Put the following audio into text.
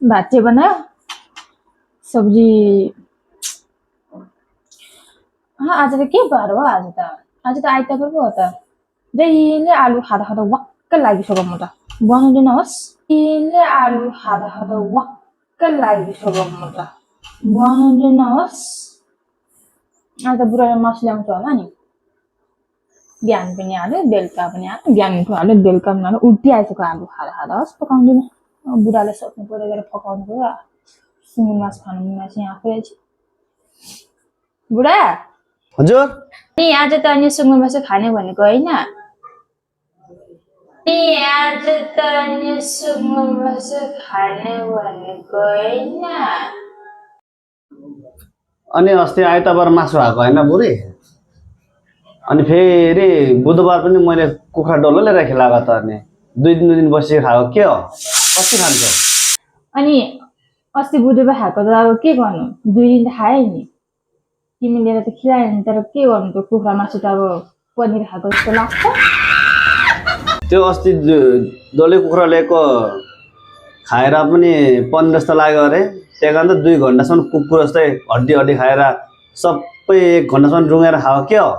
भात चाहिँ बनायो सब्जी आज त के बार हो आज त आइतबार पो हो त जहिले आलु खाँदा खाँदा वाक्क लागिसक्यो म त बनाउँदैन होस् जहिले आलु खाँदा खाँदा वाक्क लागिसक्यो म त बनाउँदैन होस् आज बुढाले मासु ल्याउँछ होला नि बिहान पनि हाल्यो बेलुका पनि हाल्यो बिहान हाल्यो बेलुका पनि हाल्यो उल्टी आइसक्यो आलु खाँदा खाँदा होस् पकाउँदिनँ बुढाले सोध्नु पऱ्यो गएर पकाउनु पऱ्यो सुँगुर मासु खानु मन लाग्छ यहाँ आफै बुढा हजुर नि आज त अनि सुँगुर मासु खाने भनेको होइन नि आज त अनि सुँगुर मासु खाने भनेको होइन अनि अस्ति आइतबार मासु खाएको होइन बुढी अनि फेरि बुधबार पनि मैले कुखुरा डल्लो लिएर खेलाएको त अनि दुई दिन बसी खाएको के हो कति खान्छ अनि अस्ति बुधबार खाएको त अब के गर्नु 2 दिन त खाएँ नि तिमी लिएर त खिलायो नि तर के गर्नु त कुखुरा मासु त अब पनिर खाएको जस्तो लाग्छ त्यो अस्ति डल्लै कुखुरा ल्याएको खाएर पनि पनिर जस्तो लाग्यो अरे त्यही कारण त 2 घन्टासम्म कुकुर जस्तै हड्डी खाएर सबै 1 घन्टासम्म रुँगेर खायो के हो